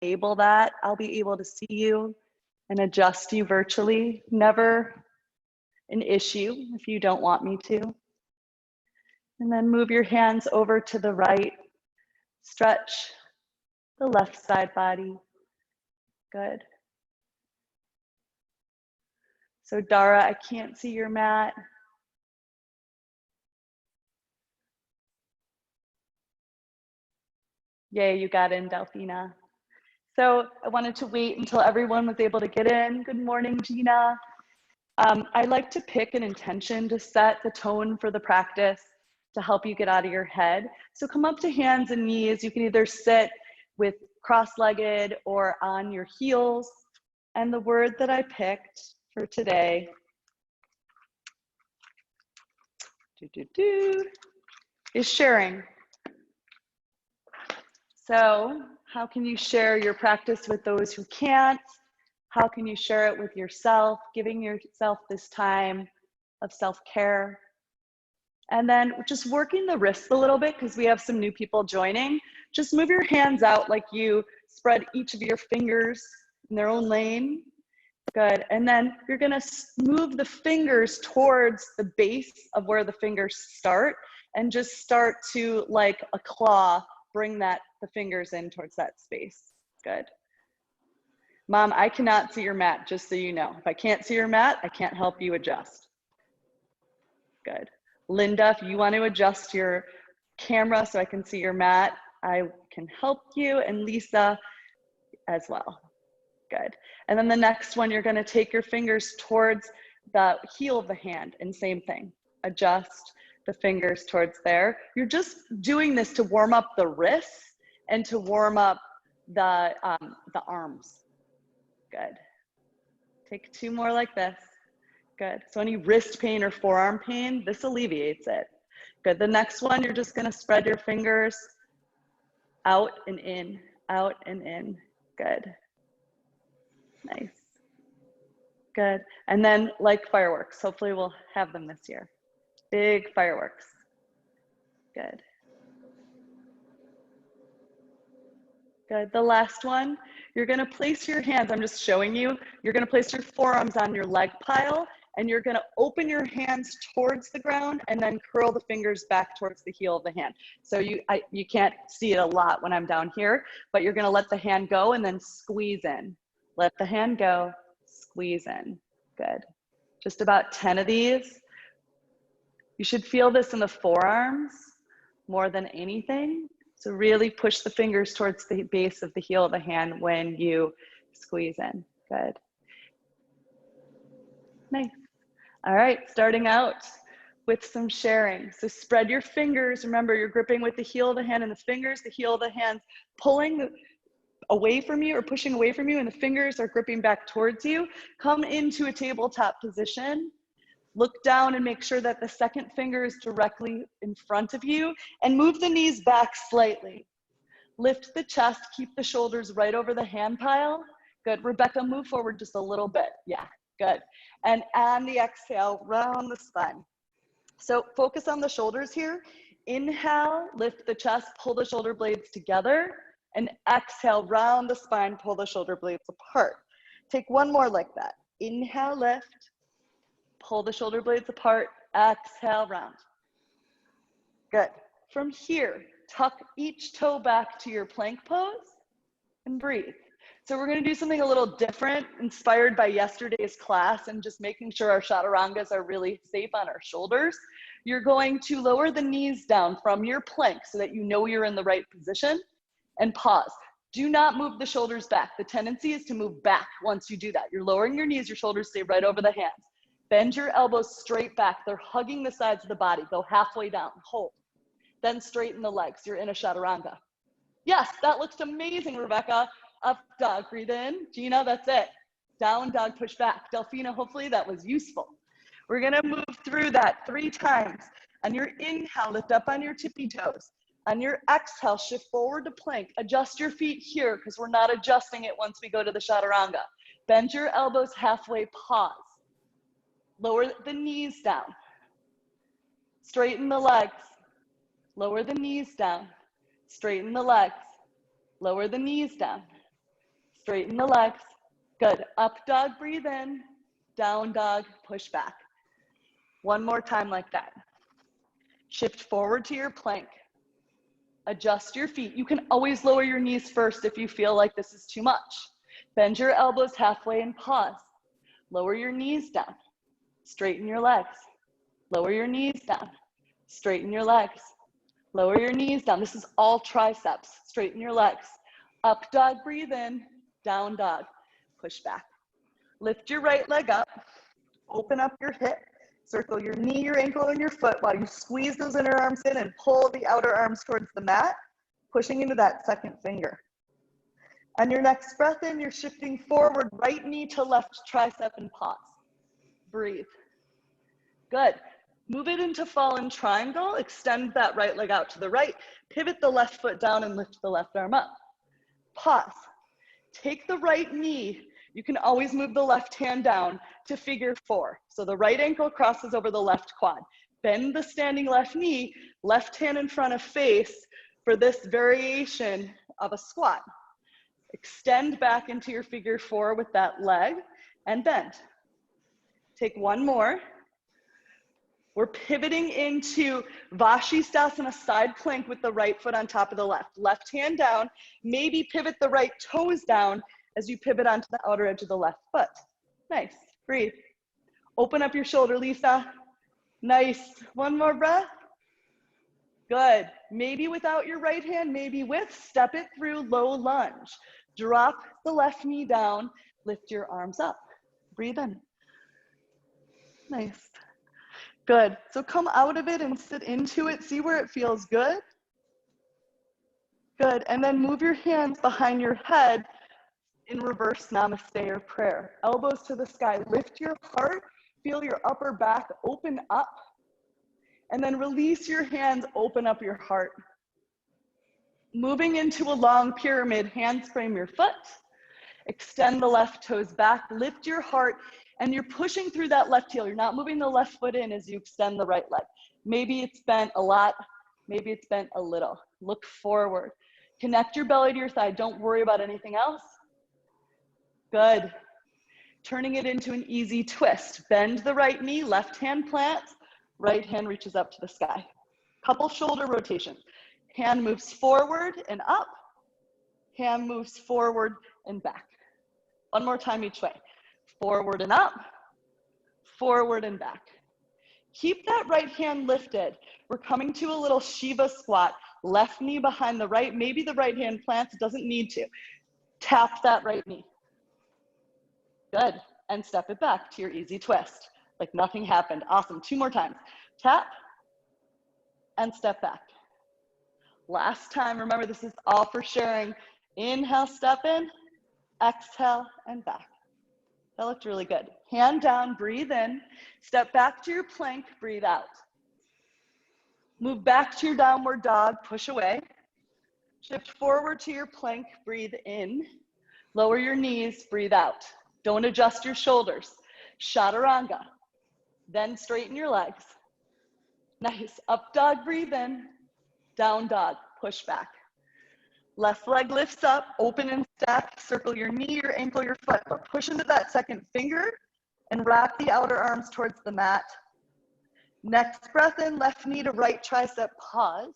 enable that, I'll be able to see you and adjust you virtually. Never an issue if you don't want me to. And then move your hands over to the right. Stretch the left side body. Good. So Dara, I can't see your mat. Yay, you got in, Delphina. So I wanted to wait until everyone was able to get in. Good morning, Gina. I like to pick an intention to set the tone for the practice to help you get out of your head. So come up to hands and knees. You can either sit with cross-legged or on your heels. And the word that I picked for today is sharing. So how can you share your practice with those who can't? How can you share it with yourself, giving yourself this time of self-care? And then just working the wrists a little bit, because we have some new people joining. Just move your hands out like you spread each of your fingers in their own lane. Good. And then you're going to move the fingers towards the base of where the fingers start, and just start to, like a claw, bring the fingers in towards that space. Good. Mom, I cannot see your mat, just so you know. If I can't see your mat, I can't help you adjust. Good. Linda, if you want to adjust your camera so I can see your mat, I can help you, and Lisa as well. Good. And then the next one, you're going to take your fingers towards the heel of the hand, and same thing. Adjust the fingers towards there. You're just doing this to warm up the wrists and to warm up the arms. Good. Take two more like this. Good. So any wrist pain or forearm pain, this alleviates it. Good. The next one, you're just going to spread your fingers out and in, out and in. Good. Nice. Good. And then like fireworks, hopefully we'll have them this year. Big fireworks. Good. Good. The last one, you're going to place your hands, I'm just showing you, you're going to place your forearms on your leg pile, and you're going to open your hands towards the ground and then curl the fingers back towards the heel of the hand. So you can't see it a lot when I'm down here, but you're going to let the hand go and then squeeze in. Let the hand go, squeeze in. Good. Just about 10 of these. You should feel this in the forearms more than anything. So really push the fingers towards the base of the heel of the hand when you squeeze in. Good. Nice. All right, starting out with some sharing. So spread your fingers. Remember, you're gripping with the heel of the hand and the fingers, the heel of the hand pulling away from you or pushing away from you, and the fingers are gripping back towards you. Come into a tabletop position. Look down and make sure that the second finger is directly in front of you, and move the knees back slightly. Lift the chest, keep the shoulders right over the hand pile. Good. Rebecca, move forward just a little bit. Yeah, good. And on the exhale, round the spine. So focus on the shoulders here. Inhale, lift the chest, pull the shoulder blades together, and exhale, round the spine, pull the shoulder blades apart. Take one more like that. Inhale, lift, pull the shoulder blades apart, exhale, round. Good. From here, tuck each toe back to your plank pose and breathe. So we're going to do something a little different, inspired by yesterday's class and just making sure our chaturangas are really safe on our shoulders. You're going to lower the knees down from your plank so that you know you're in the right position, and pause. Do not move the shoulders back. The tendency is to move back once you do that. You're lowering your knees, your shoulders stay right over the hands. Bend your elbows straight back. They're hugging the sides of the body. Go halfway down, hold. Then straighten the legs. You're in a chaturanga. Yes, that looks amazing, Rebecca. Up dog, breathe in. Gina, that's it. Down dog, push back. Delphina, hopefully that was useful. We're gonna move through that 3 times. On your inhale, lift up on your tippy toes. On your exhale, shift forward to plank. Adjust your feet here because we're not adjusting it once we go to the chaturanga. Bend your elbows halfway, pause. Lower the knees down. Straighten the legs. Lower the knees down. Straighten the legs. Lower the knees down. Straighten the legs. Good. Up dog, breathe in. Down dog, push back. One more time like that. Shift forward to your plank. Adjust your feet. You can always lower your knees first if you feel like this is too much. Bend your elbows halfway and pause. Lower your knees down. Straighten your legs. Lower your knees down. Straighten your legs. Lower your knees down. This is all triceps. Straighten your legs. Up dog, breathe in. Down dog, push back. Lift your right leg up. Open up your hip. Circle your knee, your ankle, and your foot while you squeeze those inner arms in and pull the outer arms towards the mat, pushing into that second finger. On your next breath in, you're shifting forward, right knee to left tricep and pause. Breathe. Good. Move it into fallen triangle. Extend that right leg out to the right. Pivot the left foot down and lift the left arm up. Pause. Take the right knee. You can always move the left hand down to figure four. So the right ankle crosses over the left quad. Bend the standing left knee, left hand in front of face for this variation of a squat. Extend back into your figure four with that leg and bend. Take one more. We're pivoting into Vashisthasana side plank with the right foot on top of the left. Left hand down, maybe pivot the right toes down as you pivot onto the outer edge of the left foot. Nice, breathe. Open up your shoulder, Lisa. Nice, one more breath. Good, maybe without your right hand, maybe with, step it through, low lunge. Drop the left knee down, lift your arms up. Breathe in. Nice. Good, so come out of it and sit into it, see where it feels good. Good, and then move your hands behind your head in reverse namaste or prayer. Elbows to the sky, lift your heart, feel your upper back open up, and then release your hands, open up your heart. Moving into a long pyramid, hands frame your foot, extend the left toes back, lift your heart, and you're pushing through that left heel. You're not moving the left foot in as you extend the right leg. Maybe it's bent a lot, maybe it's bent a little. Look forward. Connect your belly to your thigh. Don't worry about anything else. Good. Turning it into an easy twist. Bend the right knee, left hand plants, right hand reaches up to the sky. Couple shoulder rotations. Hand moves forward and up. Hand moves forward and back. One more time each way. Forward and up, forward and back. Keep that right hand lifted. We're coming to a little Shiva squat. Left knee behind the right. Maybe the right hand plants, it doesn't need to. Tap that right knee. Good, and step it back to your easy twist. Like nothing happened. Awesome, 2 more times. Tap, and step back. Last time, remember this is all for sharing. Inhale, step in, exhale, and back. That looked really good. Hand down, breathe in, step back to your plank, breathe out. Move back to your downward dog, push away. Shift forward to your plank, breathe in. Lower your knees, breathe out. Don't adjust your shoulders. Chaturanga. Then straighten your legs. Nice. Up dog, breathe in. Down dog, push back. Left leg lifts up, open and stack. Circle your knee, your ankle, your foot. But push into that second finger and wrap the outer arms towards the mat. Next breath in, left knee to right tricep, pause.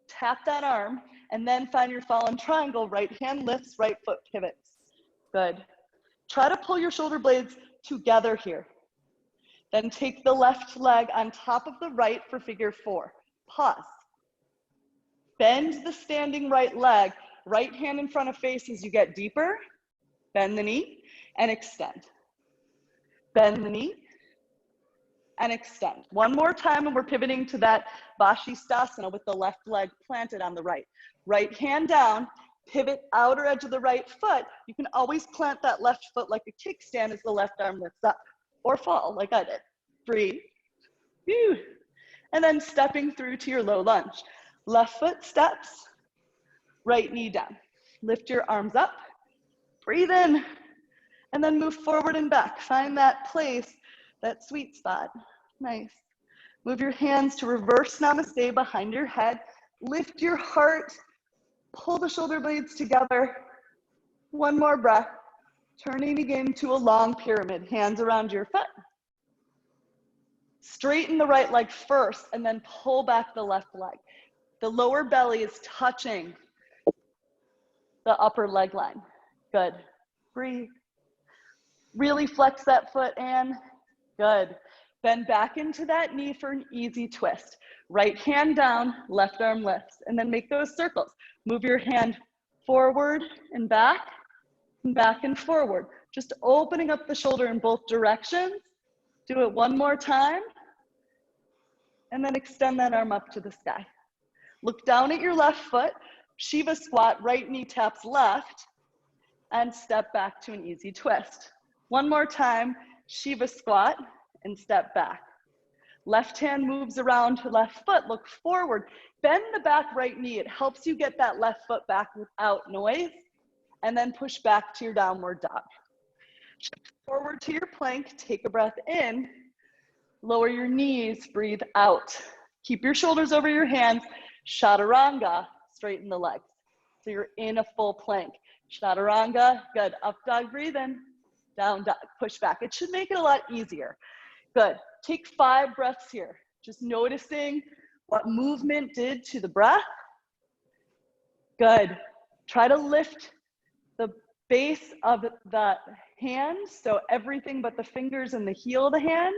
Tap that arm, and then find your fallen triangle. Right hand lifts, right foot pivots. Good. Try to pull your shoulder blades together here. Then take the left leg on top of the right for figure 4. Pause. Bend the standing right leg, right hand in front of face as you get deeper. Bend the knee and extend. Bend the knee and extend. One more time, and we're pivoting to that Vashisthasana with the left leg planted on the right. Right hand down, pivot outer edge of the right foot. You can always plant that left foot like a kickstand as the left arm lifts up, or fall like I did. Breathe. Whew. And then stepping through to your low lunge. Left foot steps, right knee down. Lift your arms up, breathe in, and then move forward and back. Find that place, that sweet spot. Nice. Move your hands to reverse namaste behind your head. Lift your heart, pull the shoulder blades together, One more breath. Turning again to a long pyramid, hands around your foot. Straighten the right leg first and then pull back the left leg. The lower belly is touching the upper leg line. Good. Breathe. Really flex that foot in. Good. Bend back into that knee for an easy twist. Right hand down, left arm lifts, and then make those circles. Move your hand forward and back and forward. Just opening up the shoulder in both directions. Do it one more time. And then extend that arm up to the sky. Look down at your left foot. Shiva squat, right knee taps left, and step back to an easy twist. One more time, Shiva squat, and step back. Left hand moves around to left foot, look forward. Bend the back right knee. It helps you get that left foot back without noise. And then push back to your downward dog. Shift forward to your plank, take a breath in. Lower your knees, breathe out. Keep your shoulders over your hands. Chaturanga, straighten the legs. So you're in a full plank. Chaturanga, good. Up dog, breathe in. Down dog, push back. It should make it a lot easier. Good. Take 5 breaths here. Just noticing what movement did to the breath. Good. Try to lift the base of the hand, so everything but the fingers and the heel of the hand.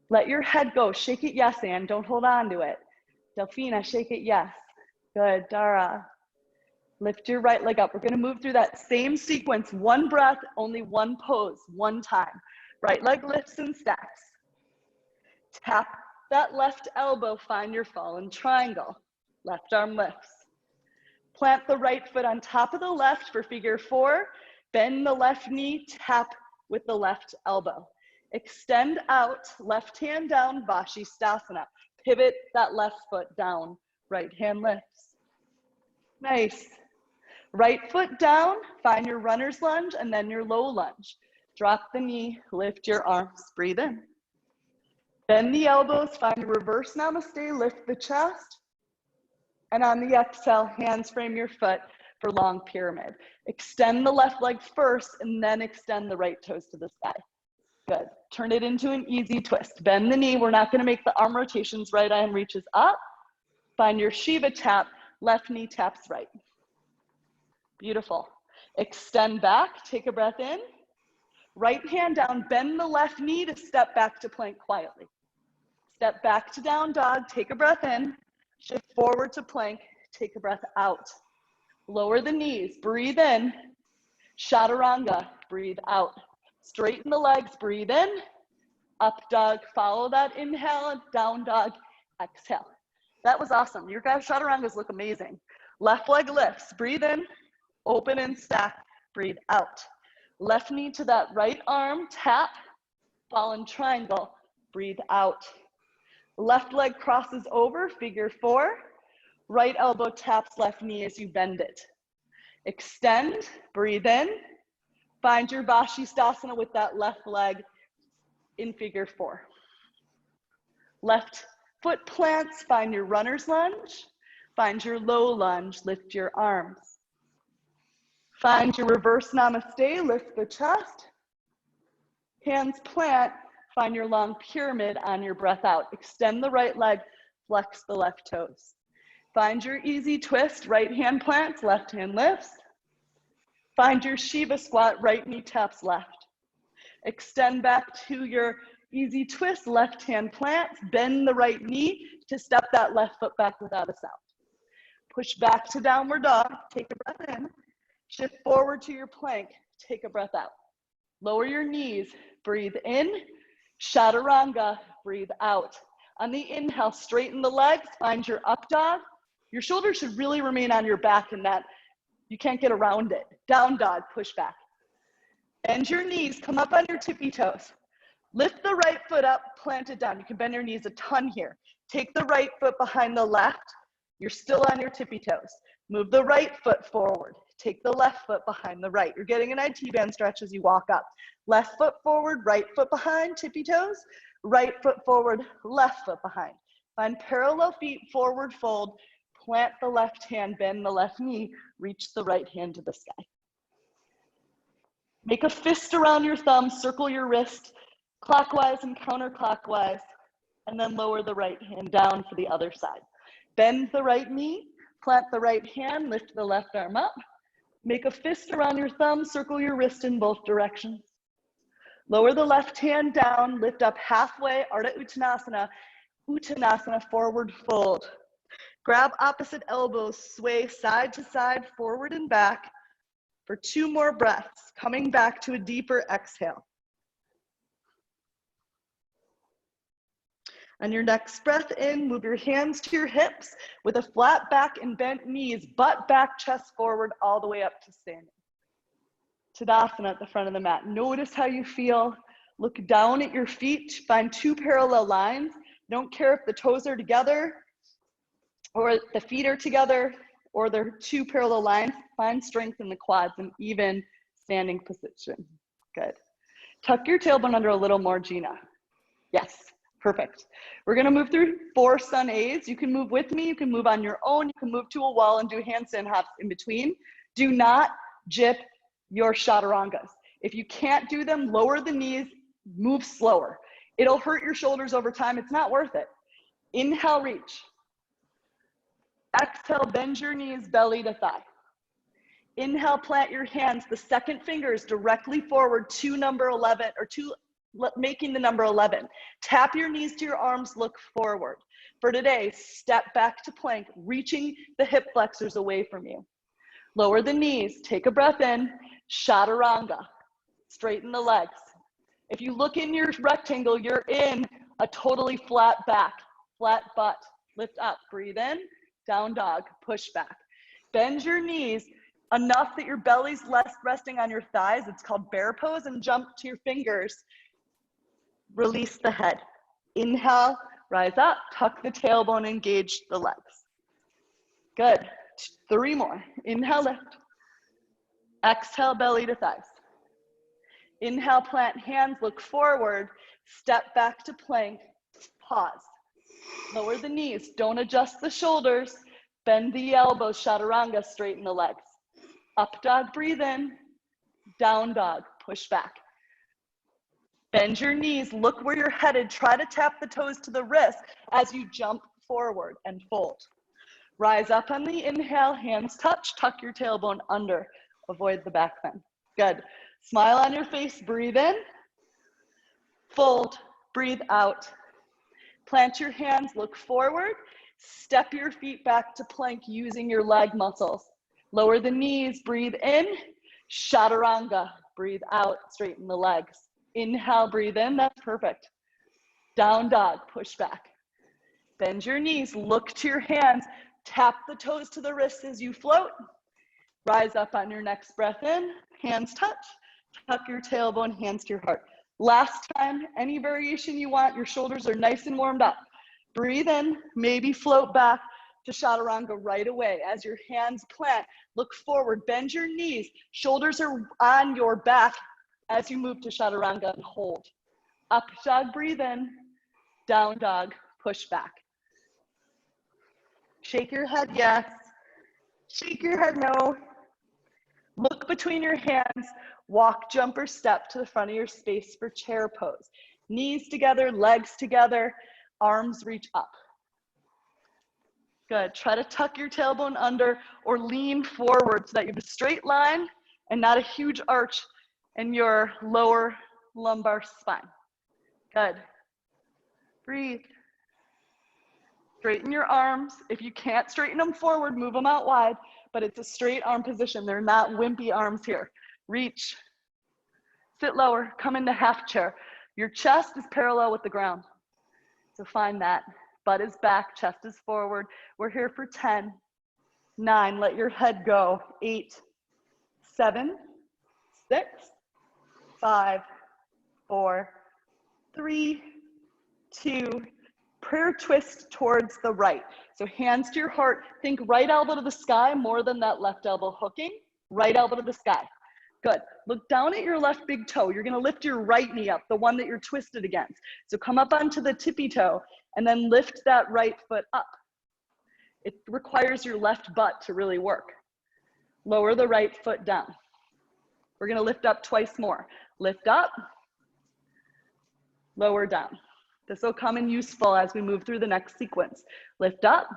Let your head go. Shake it yes, Anne. Don't hold on to it. Delphina, shake it yes. Good. Dara. Lift your right leg up. We're going to move through that same sequence. One breath, only one pose, one time. Right leg lifts and stacks. Tap that left elbow. Find your fallen triangle. Left arm lifts. Plant the right foot on top of the left for figure 4. Bend the left knee. Tap with the left elbow. Extend out, left hand down, Vashisthasana. Pivot that left foot down, right hand lifts. Nice. Right foot down, find your runner's lunge and then your low lunge. Drop the knee, lift your arms, breathe in. Bend the elbows, find a reverse namaste, lift the chest. And on the exhale, hands frame your foot for long pyramid. Extend the left leg first and then extend the right toes to the sky. Good. Turn it into an easy twist. Bend the knee. We're not going to make the arm rotations. Right arm reaches up. Find your Shiva tap. Left knee taps right. Beautiful. Extend back. Take a breath in. Right hand down. Bend the left knee to step back to plank quietly. Step back to down dog. Take a breath in. Shift forward to plank. Take a breath out. Lower the knees. Breathe in. Chaturanga. Breathe out. Straighten the legs, breathe in, up dog, follow that inhale, down dog, exhale. That was awesome. Your guys' chaturangas look amazing. Left leg lifts, breathe in, open and stack, breathe out. Left knee to that right arm, tap, fallen triangle, breathe out. Left leg crosses over, figure 4. Right elbow taps left knee as you bend it. Extend, breathe in. Find your Vashisthasana with that left leg in figure 4. Left foot plants, find your runner's lunge. Find your low lunge, lift your arms. Find your reverse namaste, lift the chest. Hands plant, find your long pyramid on your breath out. Extend the right leg, flex the left toes. Find your easy twist, right hand plants, left hand lifts. Find your Shiva squat, right knee taps left. Extend back to your easy twist, left hand plants. Bend the right knee to step that left foot back without a sound. Push back to downward dog, take a breath in. Shift forward to your plank, take a breath out. Lower your knees, breathe in. Chaturanga, breathe out. On the inhale, straighten the legs, find your up dog. Your shoulders should really remain on your back in that. You can't get around it. Down dog, push back. Bend your knees, come up on your tippy toes. Lift the right foot up, plant it down. You can bend your knees a ton here. Take the right foot behind the left. You're still on your tippy toes. Move the right foot forward. Take the left foot behind the right. You're getting an IT band stretch as you walk up. Left foot forward, right foot behind, tippy toes. Right foot forward, left foot behind. Find parallel feet, forward fold. Plant the left hand, bend the left knee, reach the right hand to the sky. Make a fist around your thumb, circle your wrist clockwise and counterclockwise, and then lower the right hand down for the other side. Bend the right knee, plant the right hand, lift the left arm up. Make a fist around your thumb, circle your wrist in both directions. Lower the left hand down, lift up halfway, Ardha Uttanasana, Uttanasana, forward fold. Grab opposite elbows, sway side to side, forward and back for 2 more breaths, coming back to a deeper exhale. On your next breath in, move your hands to your hips with a flat back and bent knees, butt back, chest forward, all the way up to standing. Tadasana at the front of the mat. Notice how you feel. Look down at your feet. Find 2 parallel lines. Don't care if the toes are together or the feet are together or they're 2 parallel lines. Find strength in the quads and even standing position. Good. Tuck your tailbone under a little more, Gina. Yes. Perfect. We're going to move through 4 sun A's. You can move with me. You can move on your own. You can move to a wall and do handstand hops in between. Do not jip your chaturangas. If you can't do them, lower the knees, move slower. It'll hurt your shoulders over time. It's not worth it. Inhale, reach. Exhale, bend your knees, belly to thigh. Inhale, plant your hands, the second fingers directly forward to number 11 or to making the number 11. Tap your knees to your arms, look forward. For today, step back to plank, reaching the hip flexors away from you. Lower the knees, take a breath in, chaturanga. Straighten the legs. If you look in your rectangle, you're in a totally flat back, flat butt. Lift up, breathe in, down dog, push back. Bend your knees enough that your belly's less resting on your thighs. It's called bear pose, and jump to your fingers. Release the head. Inhale, rise up, tuck the tailbone, engage the legs. Good. 3 more. Inhale, lift. Exhale, belly to thighs. Inhale, plant hands, look forward, step back to plank, pause. Lower the knees, don't adjust the shoulders, bend the elbows, chaturanga, straighten the legs. Up dog, breathe in, down dog, push back. Bend your knees, look where you're headed, try to tap the toes to the wrist as you jump forward and fold. Rise up on the inhale, hands touch, tuck your tailbone under, avoid the back bend. Good. Smile on your face, breathe in, fold, breathe out. Plant your hands, look forward, step your feet back to plank using your leg muscles. Lower the knees, breathe in, chaturanga, breathe out, straighten the legs. Inhale, breathe in, that's perfect. Down dog, push back. Bend your knees, look to your hands, tap the toes to the wrists as you float. Rise up on your next breath in, hands touch, tuck your tailbone, hands to your heart. Last time, any variation you want, your shoulders are nice and warmed up. Breathe in, maybe float back to chaturanga right away. As your hands plant, look forward, bend your knees, shoulders are on your back as you move to chaturanga and hold. Up dog, breathe in, down dog, push back. Shake your head, yes. Shake your head, no. Look between your hands, walk, jump, or step to the front of your space for chair pose. Knees together, legs together, arms reach up. Good, try to tuck your tailbone under or lean forward so that you have a straight line and not a huge arch in your lower lumbar spine. Good, breathe. Straighten your arms. If you can't straighten them forward, move them out wide, but it's a straight arm position. They're not wimpy arms here. Reach, sit lower, come into half chair. Your chest is parallel with the ground. So find that. Butt is back, chest is forward. We're here for 10, 9, let your head go. 8, 7, 6, 5, 4, 3, 2, prayer twist towards the right. So hands to your heart, think right elbow to the sky more than that left elbow hooking. Right elbow to the sky. Good. Look down at your left big toe. You're gonna lift your right knee up, the one that you're twisted against. So come up onto the tippy toe and then lift that right foot up. It requires your left butt to really work. Lower the right foot down. We're gonna lift up twice more. Lift up, lower down. This will come in useful as we move through the next sequence. Lift up,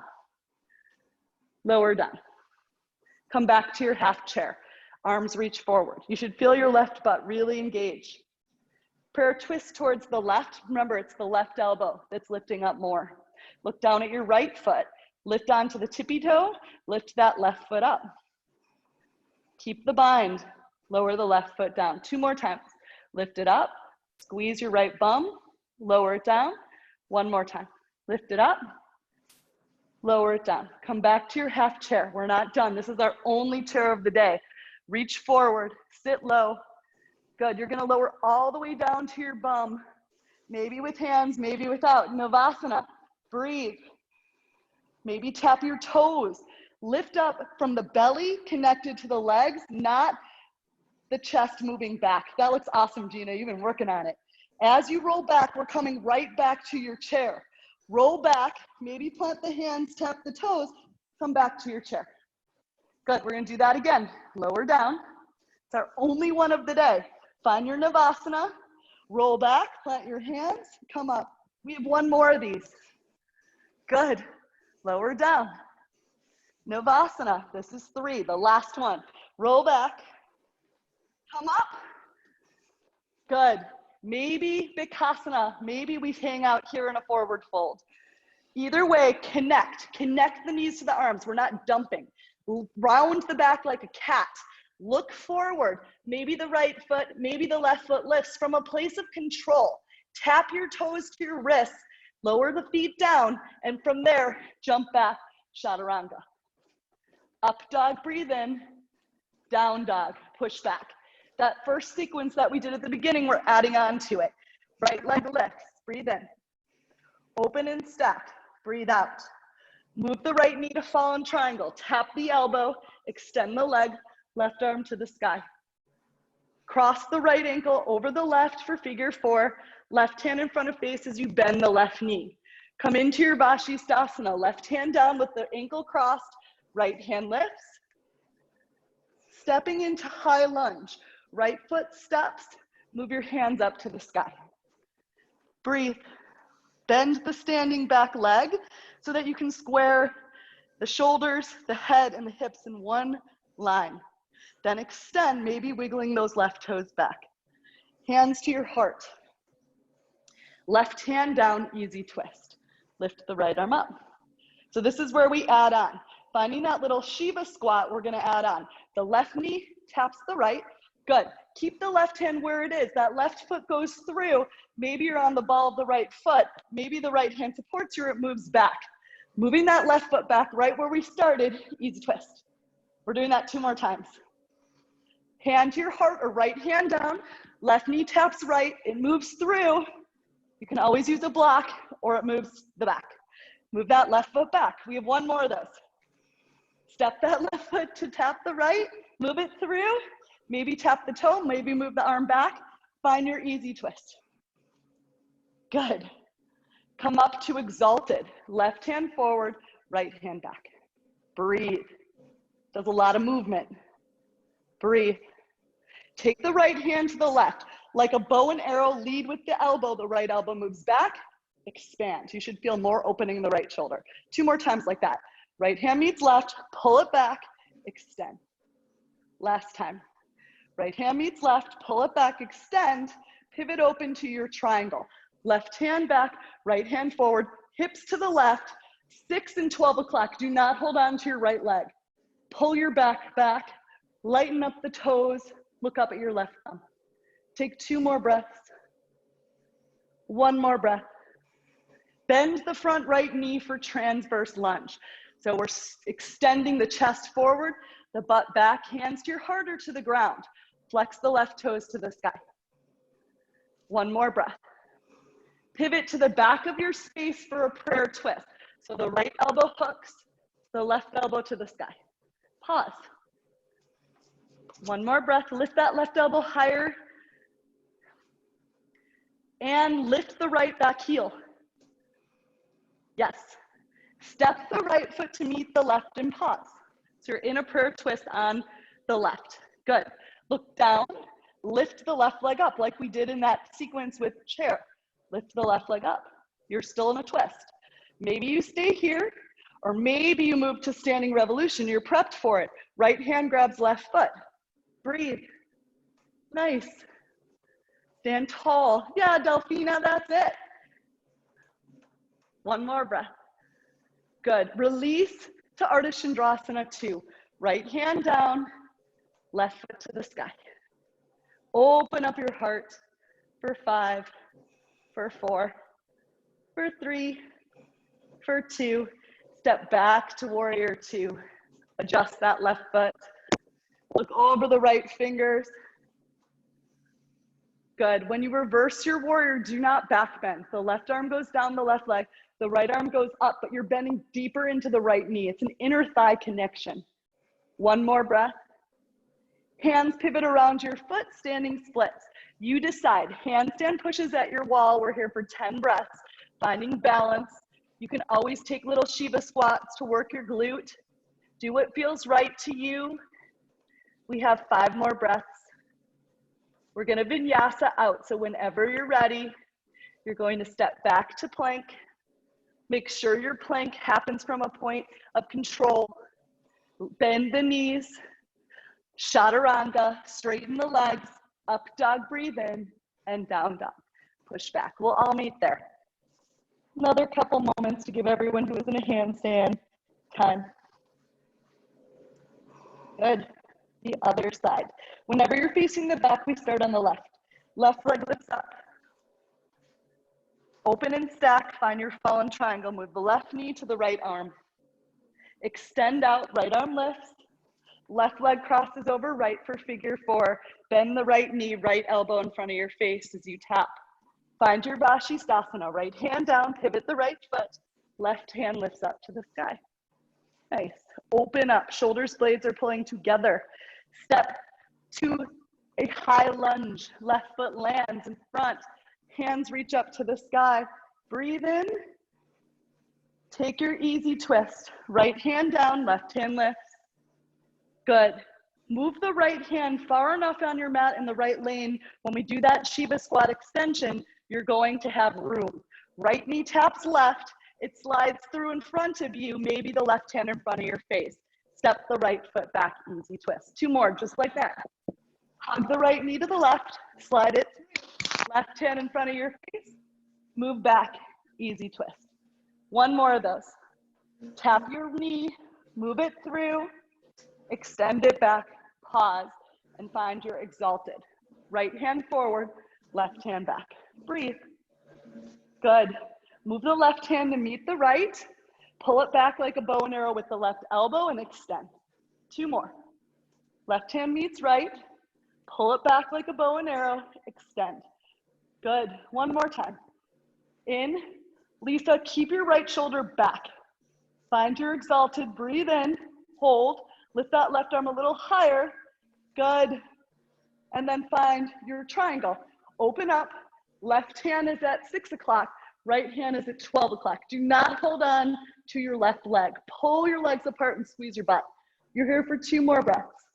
lower down. Come back to your half chair. Arms reach forward. You should feel your left butt really engage. Prayer twist towards the left. Remember, it's the left elbow that's lifting up more. Look down at your right foot. Lift onto the tippy toe. Lift that left foot up. Keep the bind. Lower the left foot down. 2 more times. Lift it up. Squeeze your right bum. Lower it down. 1 more time. Lift it up. Lower it down. Come back to your half chair. We're not done. This is our only chair of the day. Reach forward. Sit low. Good. You're going to lower all the way down to your bum. Maybe with hands, maybe without. Navasana. Breathe. Maybe tap your toes. Lift up from the belly connected to the legs, not the chest moving back. That looks awesome, Gina. You've been working on it. As you roll back, we're coming right back to your chair. Roll back, maybe plant the hands, tap the toes, come back to your chair. Good, we're gonna do that again. Lower down. It's our only one of the day. Find your Navasana, roll back, plant your hands, come up. We have 1 more of these. Good, lower down. Navasana, this is 3, the last one. Roll back, come up. Good. Maybe Vikasana, maybe we hang out here in a forward fold. Either way, connect the knees to the arms. We're not dumping. Round the back like a cat. Look forward. Maybe the right foot, maybe the left foot lifts from a place of control. Tap your toes to your wrists, lower the feet down, and from there, jump back, chaturanga. Up dog, breathe in, down dog, push back. That first sequence that we did at the beginning, we're adding on to it. Right leg lifts, breathe in. Open and stack, breathe out. Move the right knee to fallen triangle. Tap the elbow, extend the leg, left arm to the sky. Cross the right ankle over the left for figure 4. Left hand in front of face as you bend the left knee. Come into your Vashisthasana. Left hand down with the ankle crossed, right hand lifts. Stepping into high lunge. Right foot steps, move your hands up to the sky. Breathe. Bend the standing back leg so that you can square the shoulders, the head, and the hips in one line. Then extend, maybe wiggling those left toes back. Hands to your heart. Left hand down, easy twist. Lift the right arm up. So this is where we add on. Finding that little Shiva squat, we're gonna add on. The left knee taps the right. Good. Keep the left hand where it is. That left foot goes through. Maybe you're on the ball of the right foot. Maybe the right hand supports you or it moves back. Moving that left foot back right where we started, easy twist. We're doing that 2 more times. Hand to your heart or right hand down. Left knee taps right. It moves through. You can always use a block or it moves the back. Move that left foot back. We have 1 more of those. Step that left foot to tap the right. Move it through. Maybe tap the toe, maybe move the arm back. Find your easy twist. Good. Come up to exalted. Left hand forward, right hand back. Breathe. Does a lot of movement. Breathe. Take the right hand to the left. Like a bow and arrow, lead with the elbow. The right elbow moves back, expand. You should feel more opening in the right shoulder. 2 more times like that. Right hand meets left, pull it back, extend. Last time. Right hand meets left, pull it back, extend, pivot open to your triangle. Left hand back, right hand forward, hips to the left, 6 and 12 o'clock. Do not hold on to your right leg. Pull your back back, lighten up the toes, look up at your left thumb. Take 2 more breaths. 1 more breath. Bend the front right knee for transverse lunge. So we're extending the chest forward, the butt back, hands to your heart or to the ground. Flex the left toes to the sky. 1 more breath. Pivot to the back of your space for a prayer twist. So the right elbow hooks, the left elbow to the sky. Pause. 1 more breath. Lift that left elbow higher. And lift the right back heel. Yes. Step the right foot to meet the left and pause. So you're in a prayer twist on the left. Good. Look down, lift the left leg up like we did in that sequence with chair. Lift the left leg up. You're still in a twist. Maybe you stay here, or maybe you move to standing revolution. You're prepped for it. Right hand grabs left foot. Breathe. Nice. Stand tall. Yeah, Delphina, that's it. One more breath. Good. Release to Ardha Chandrasana 2. Right hand down, left foot to the sky. Open up your heart for 5, for 4, for 3, for 2. Step back to warrior 2. Adjust that left foot. Look over the right fingers. Good. When you reverse your warrior, do not back bend. The left arm goes down the left leg. The right arm goes up, but you're bending deeper into the right knee. It's an inner thigh connection. One more breath. Hands pivot around your foot, standing splits. You decide. Handstand pushes at your wall. We're here for 10 breaths. Finding balance. You can always take little Shiva squats to work your glute. Do what feels right to you. We have 5 more breaths. We're going to vinyasa out. So whenever you're ready, you're going to step back to plank. Make sure your plank happens from a point of control. Bend the knees. Chaturanga. Straighten the legs. Up dog, breathe in, and down dog. Push back. We'll all meet there. Another couple moments to give everyone who is in a handstand time. Good. The other side. Whenever you're facing the back, we start on the left. Left leg lifts up. Open and stack, find your fallen triangle. Move the left knee to the right arm. Extend out, right arm lifts. Left leg crosses over right for figure 4. Bend the right knee, right elbow in front of your face as you tap. Find your Vashisthasana. Right hand down, pivot the right foot. Left hand lifts up to the sky. Nice. Open up, shoulders, blades are pulling together. Step to a high lunge. Left foot lands in front. Hands reach up to the sky. Breathe in. Take your easy twist. Right hand down, left hand lifts. Good. Move the right hand far enough on your mat in the right lane. When we do that Shiva squat extension, you're going to have room. Right knee taps left. It slides through in front of you, maybe the left hand in front of your face. Step the right foot back, easy twist. 2 more, just like that. Hug the right knee to the left, slide it through. Left hand in front of your face, move back, easy twist. 1 more of those. Tap your knee, move it through, extend it back, pause, and find your exalted. Right hand forward, left hand back. Breathe. Good. Move the left hand to meet the right. Pull it back like a bow and arrow with the left elbow and extend. 2 more. Left hand meets right. Pull it back like a bow and arrow, extend. Good. 1 more time. In. Lisa, keep your right shoulder back. Find your exalted, breathe in, hold. Lift that left arm a little higher. Good. And then find your triangle. Open up. Left hand is at 6 o'clock. Right hand is at 12 o'clock. Do not hold on to your left leg. Pull your legs apart and squeeze your butt. You're here for 2 more breaths.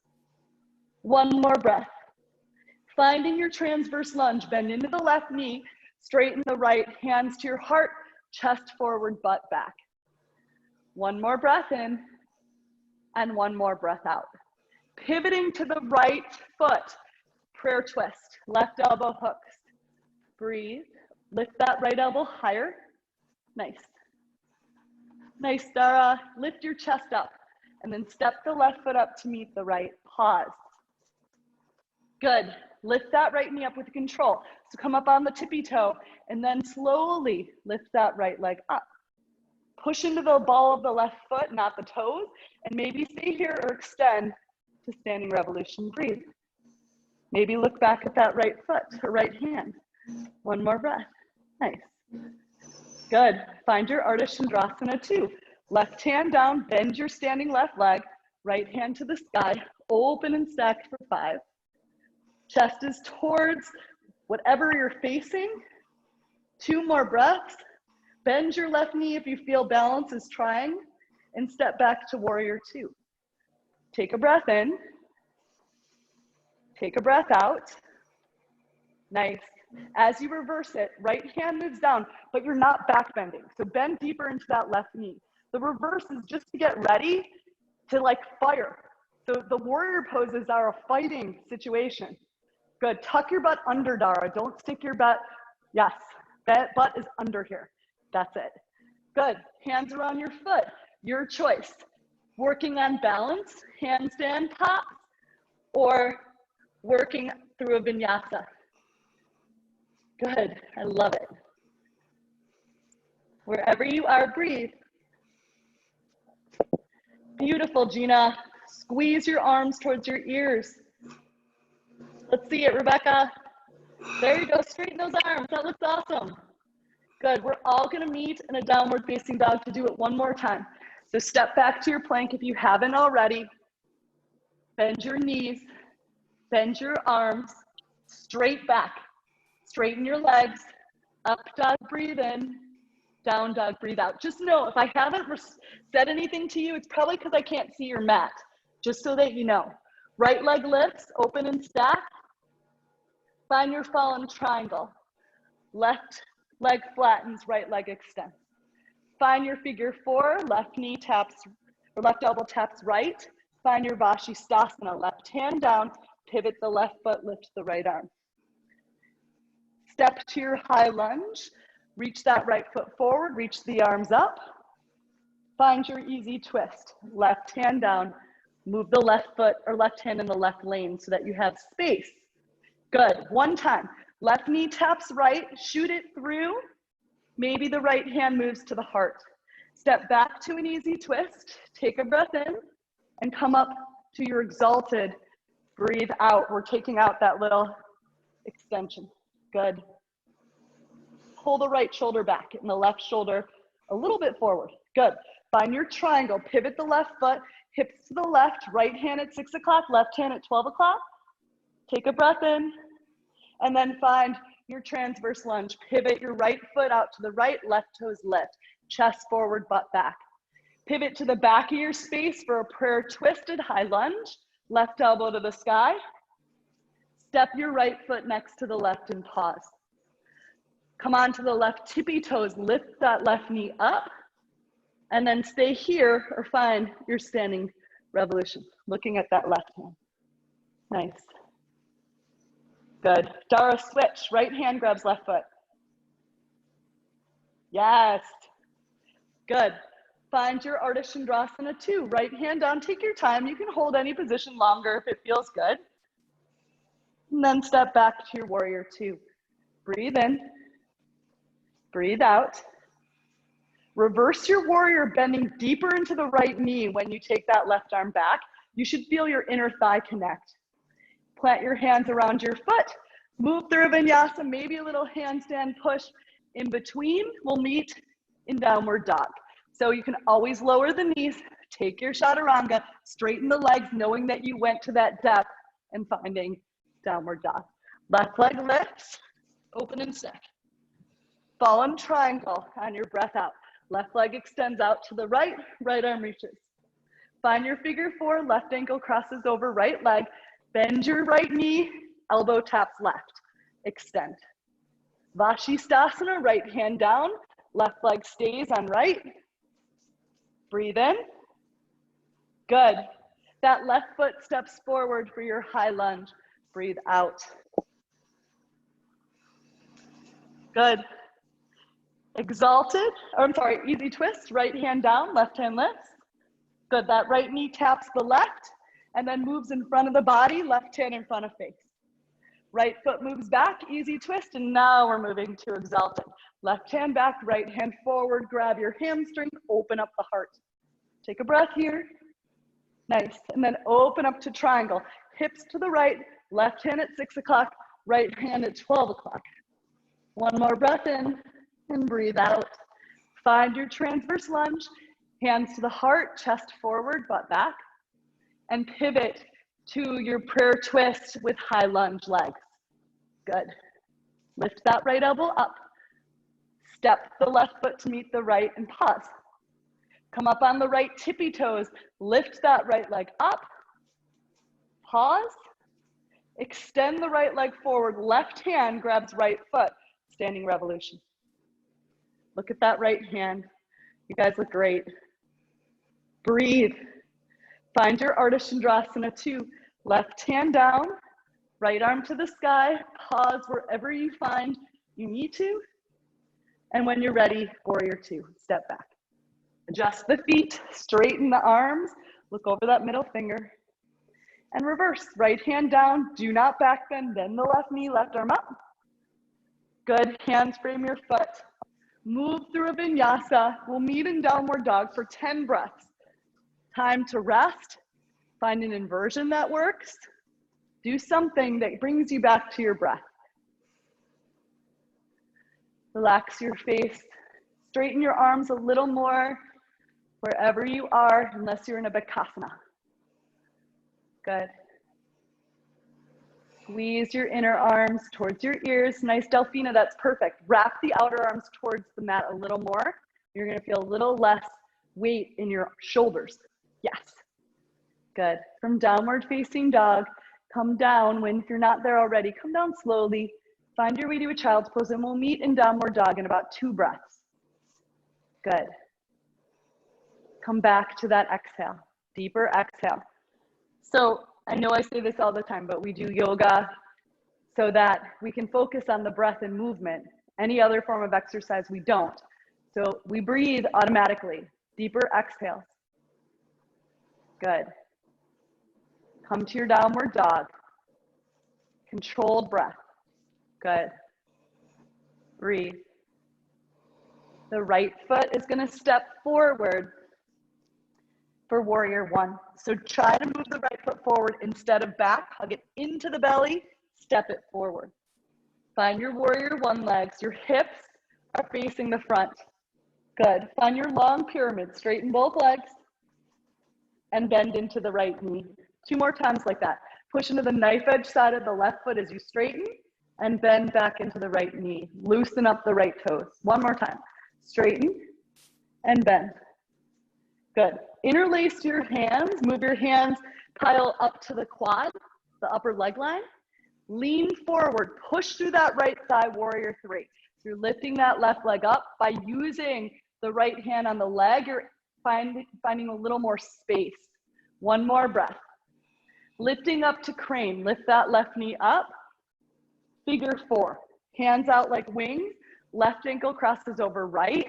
1 more breath. Finding your transverse lunge. Bend into the left knee. Straighten the right. Hands to your heart. Chest forward, butt back. 1 more breath in. And 1 more breath out. Pivoting to the right foot. Prayer twist. Left elbow hooks. Breathe. Lift that right elbow higher. Nice. Nice, Dara. Lift your chest up. And then step the left foot up to meet the right. Pause. Good. Lift that right knee up with control. So come up on the tippy toe. And then slowly lift that right leg up. Push into the ball of the left foot, not the toes. And maybe stay here or extend to standing revolution. Breathe. Maybe look back at that right foot or right hand. 1 more breath. Nice. Good. Find your Ardha Chandrasana 2. Left hand down, bend your standing left leg. Right hand to the sky. Open and stack for 5. Chest is towards whatever you're facing. 2 more breaths. Bend your left knee if you feel balance is trying. And step back to warrior 2. Take a breath in. Take a breath out. Nice. As you reverse it, right hand moves down, but you're not back bending. So bend deeper into that left knee. The reverse is just to get ready to like fire. So the warrior poses are a fighting situation. Good. Tuck your butt under, Dara. Don't stick your butt. Yes. That butt is under here. That's it. Good. Hands around your foot. Your choice. Working on balance, handstand pops, or working through a vinyasa. Good. I love it. Wherever you are, breathe. Beautiful, Gina. Squeeze your arms towards your ears. Let's see it, Rebecca. There you go. Straighten those arms. That looks awesome. Good. We're all going to meet in a downward facing dog to do it one more time. So step back to your plank if you haven't already. Bend your knees. Bend your arms. Straight back. Straighten your legs. Up dog, breathe in. Down dog, breathe out. Just know if I haven't said anything to you, it's probably because I can't see your mat. Just so that you know. Right leg lifts, open and stack. Find your fallen triangle. Left leg flattens, right leg extends. Find your figure four, left knee taps, or left elbow taps right. Find your Vinyasa, left hand down, pivot the left foot, lift the right arm. Step to your high lunge. Reach that right foot forward, reach the arms up. Find your easy twist. Left hand down, move the left foot or left hand in the left lane so that you have space. Good, one time. Left knee taps right, shoot it through. Maybe the right hand moves to the heart. Step back to an easy twist, take a breath in, and come up to your exalted. Breathe out. We're taking out that little extension. Good. Pull the right shoulder back and the left shoulder a little bit forward. Good. Find your triangle. Pivot the left foot, hips to the left, right hand at 6 o'clock, left hand at 12 o'clock. Take a breath in, and then find your transverse lunge. Pivot your right foot out to the right, left toes lift. Chest forward, butt back. Pivot to the back of your space for a prayer twisted high lunge. Left elbow to the sky. Step your right foot next to the left and pause. Come on to the left tippy toes, lift that left knee up, and then stay here or find your standing revolution, looking at that left hand. Nice. Good. Dara, switch. Right hand grabs left foot. Yes. Good. Find your Ardha Chandrasana 2. Right hand down. Take your time. You can hold any position longer if it feels good. And then step back to your warrior 2. Breathe in. Breathe out. Reverse your warrior, bending deeper into the right knee when you take that left arm back. You should feel your inner thigh connect. Plant your hands around your foot. Move through a vinyasa, maybe a little handstand push in between. We'll meet in downward dog. So you can always lower the knees, take your chaturanga, straighten the legs, knowing that you went to that depth and finding downward dog. Left leg lifts, open and stack. Fallen triangle on your breath out. Left leg extends out to the right, right arm reaches. Find your figure 4, left ankle crosses over right leg. Bend your right knee, elbow taps left. Extend. Vashisthasana, right hand down, left leg stays on right. Breathe in. Good. That left foot steps forward for your high lunge. Breathe out. Good. Exalted, or I'm sorry, easy twist, right hand down, left hand lifts. Good, that right knee taps the left and then moves in front of the body, left hand in front of face. Right foot moves back, easy twist, and now we're moving to exalted. Left hand back, right hand forward, grab your hamstring, open up the heart. Take a breath here. Nice, and then open up to triangle. Hips to the right, left hand at 6 o'clock, right hand at 12 o'clock. One more breath in. And breathe out. Find your transverse lunge, hands to the heart, chest forward, butt back, and pivot to your prayer twist with high lunge legs. Good. Lift that right elbow up. Step the left foot to meet the right and pause. Come up on the right tippy toes. Lift that right leg up. Pause. Extend the right leg forward. Left hand grabs right foot. Standing revolution. Look at that right hand. You guys look great. Breathe. Find your Ardha Chandrasana 2. Left hand down, right arm to the sky. Pause wherever you find you need to. And when you're ready, warrior 2, step back. Adjust the feet, straighten the arms, look over that middle finger. And reverse, right hand down, do not back bend, bend the left knee, left arm up. Good, hands frame your foot. Move through a vinyasa. We'll meet in downward dog for 10 breaths. Time to rest, find an inversion that works. Do something that brings you back to your breath. Relax your face, straighten your arms a little more wherever you are, unless you're in a Bakasana. Good. Squeeze your inner arms towards your ears. Nice Delfina, that's perfect. Wrap the outer arms towards the mat a little more. You're gonna feel a little less weight in your shoulders. Yes. Good. From downward facing dog, come down. If you're not there already, come down slowly. Find your way to a child's pose, and we'll meet in downward dog in about 2 breaths. Good. Come back to that exhale, deeper exhale. So I know I say this all the time, but we do yoga so that we can focus on the breath and movement. Any other form of exercise, we don't. So we breathe automatically, deeper exhales. Good. Come to your downward dog. Controlled breath. Good. Breathe. The right foot is going to step forward for warrior 1. So try to move the right foot forward instead of back. Hug it into the belly, step it forward. Find your warrior 1 legs. Your hips are facing the front. Good. Find your long pyramid. Straighten both legs and bend into the right knee. 2 more times like that. Push into the knife edge side of the left foot as you straighten and bend back into the right knee. Loosen up the right toes. 1 more time. Straighten and bend. Good. Interlace your hands. Move your hands, pile up to the quad, the upper leg line. Lean forward. Push through that right thigh, warrior 3. So you're lifting that left leg up. By using the right hand on the leg, you're finding a little more space. 1 more breath. Lifting up to crane. Lift that left knee up. Figure 4. Hands out like wings. Left ankle crosses over right.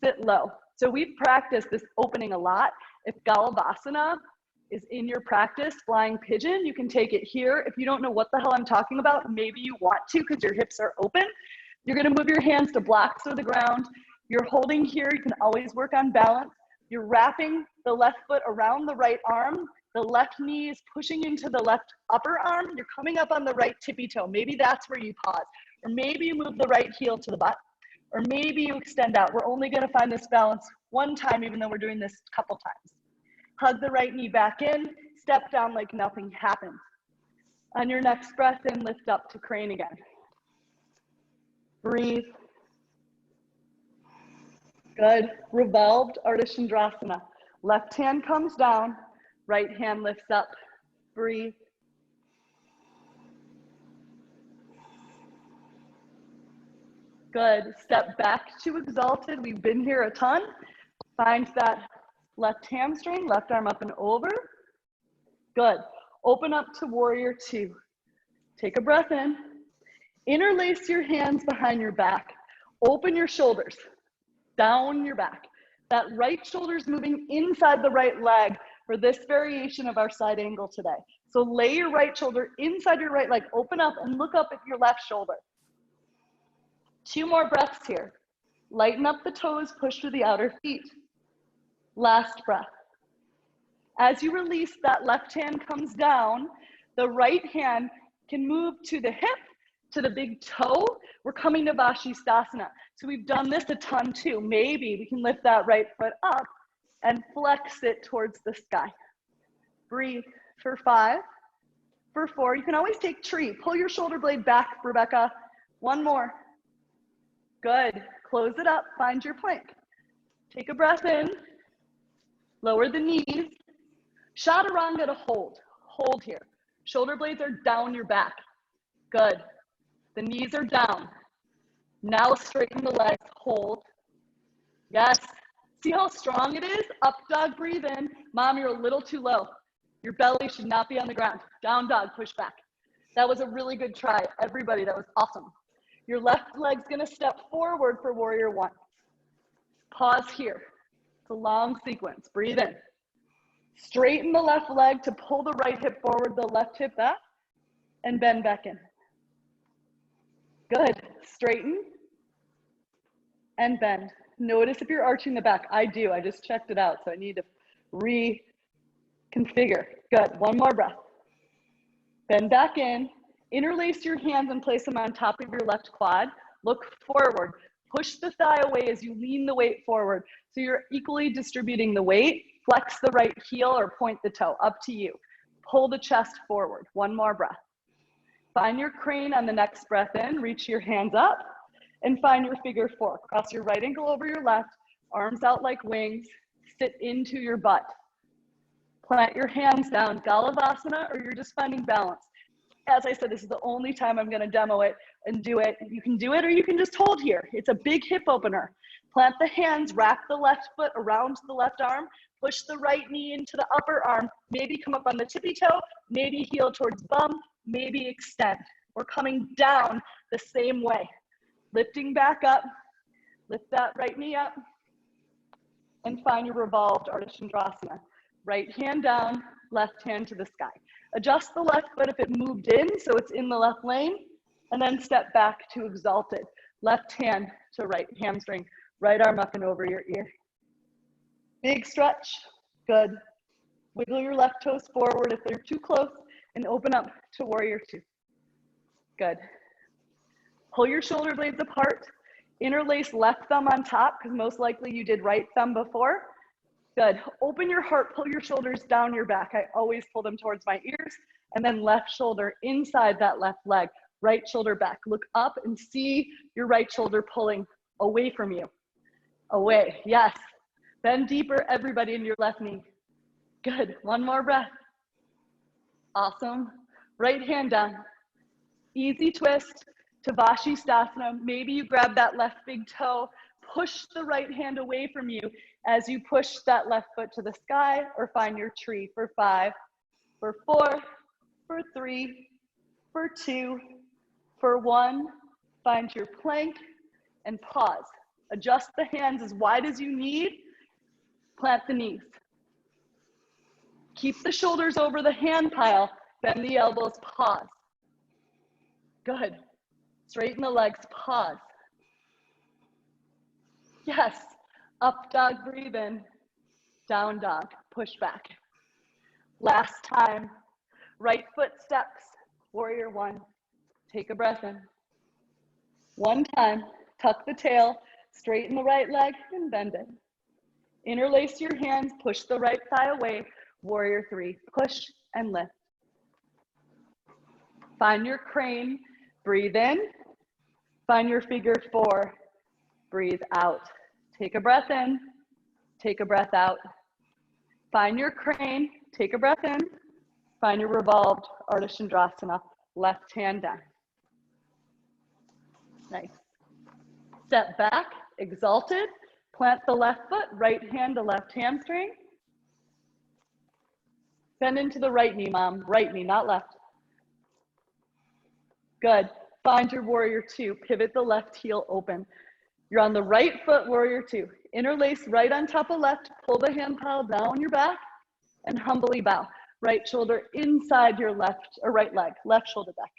Sit low. So we've practiced this opening a lot. If Galavasana is in your practice, flying pigeon, you can take it here. If you don't know what the hell I'm talking about, maybe you want to because your hips are open. You're going to move your hands to blocks of the ground. You're holding here. You can always work on balance. You're wrapping the left foot around the right arm. The left knee is pushing into the left upper arm. You're coming up on the right tippy toe. Maybe that's where you pause. Or maybe you move the right heel to the butt. Or maybe you extend out. We're only going to find this balance 1 time, even though we're doing this a couple times. Hug the right knee back in. Step down like nothing happened. On your next breath in, lift up to crane again. Breathe. Good. Revolved Ardha Chandrasana. Left hand comes down. Right hand lifts up. Breathe. Good. Step back to exalted. We've been here a ton. Find that left hamstring, left arm up and over. Good. Open up to warrior 2. Take a breath in. Interlace your hands behind your back. Open your shoulders down your back. That right shoulder is moving inside the right leg for this variation of our side angle today. So lay your right shoulder inside your right leg. Open up and look up at your left shoulder. 2 more breaths here. Lighten up the toes, push through the outer feet. Last breath. As you release, that left hand comes down. The right hand can move to the hip, to the big toe. We're coming to Vashisthasana. So we've done this a ton too. Maybe we can lift that right foot up and flex it towards the sky. Breathe for 5. For 4, you can always take tree. Pull your shoulder blade back, Rebecca. 1 more. Good. Close it up. Find your plank. Take a breath in. Lower the knees. Chaturanga to hold. Hold here. Shoulder blades are down your back. Good. The knees are down. Now straighten the legs, hold. Yes. See how strong it is? Up dog, breathe in. Mom, you're a little too low. Your belly should not be on the ground. Down dog, push back. That was a really good try. Everybody, that was awesome. Your left leg's gonna step forward for warrior one. Pause here. It's a long sequence. Breathe in. Straighten the left leg to pull the right hip forward, the left hip back, and bend back in. Good. Straighten and bend. Notice if you're arching the back. I do. I just checked it out, so I need to reconfigure. Good. One more breath. Bend back in. Interlace your hands and place them on top of your left quad. Look forward. Push the thigh away as you lean the weight forward. So you're equally distributing the weight. Flex the right heel or point the toe. Up to you. Pull the chest forward. One more breath. Find your crane on the next breath in. Reach your hands up and find your figure four. Cross your right ankle over your left. Arms out like wings. Sit into your butt. Plant your hands down. Galavasana, or you're just finding balance. As I said, this is the only time I'm going to demo it and do it. You can do it or you can just hold here. It's a big hip opener. Plant the hands, wrap the left foot around the left arm, push the right knee into the upper arm, maybe come up on the tippy toe, maybe heel towards bum, maybe extend. We're coming down the same way. Lifting back up, lift that right knee up, and find your revolved Ardha Right hand down, left hand to the sky. Adjust the left foot if it moved in, so it's in the left lane, and then step back to exalted. Left hand to right hamstring, right arm up and over your ear. Big stretch, good. Wiggle your left toes forward if they're too close, and open up to warrior two. Good. Pull your shoulder blades apart. Interlace left thumb on top, because most likely you did right thumb before. Good. Open your heart, pull your shoulders down your back. I always pull them towards my ears. And then left shoulder inside that left leg. Right shoulder back. Look up and see your right shoulder pulling away from you. Away. Yes. Bend deeper, everybody, in your left knee. Good. One more breath. Awesome. Right hand down. Easy twist to Vashisthasana. Maybe you grab that left big toe. Push the right hand away from you as you push that left foot to the sky, or find your tree for 5, for 4, for 3, for 2, for 1. Find your plank and pause. Adjust the hands as wide as you need. Plant the knees. Keep the shoulders over the hand pile. Bend the elbows, pause. Good. Straighten the legs, pause. Yes. Up dog, breathe in. Down dog, push back. Last time. Right foot steps. Warrior one. Take a breath in. One time. Tuck the tail. Straighten the right leg and bend it. Interlace your hands. Push the right thigh away. Warrior three. Push and lift. Find your crane. Breathe in. Find your figure four. Breathe out. Take a breath in. Take a breath out. Find your crane. Take a breath in. Find your revolved Ardha Chandrasana. Left hand down. Nice. Step back. Exalted. Plant the left foot. Right hand to left hamstring. Bend into the right knee, mom. Right knee, not left. Good. Find your warrior two. Pivot the left heel open. You're on the right foot, warrior two. Interlace right on top of left. Pull the hand pile down your back and humbly bow. Right shoulder inside your left or right leg. Left shoulder back.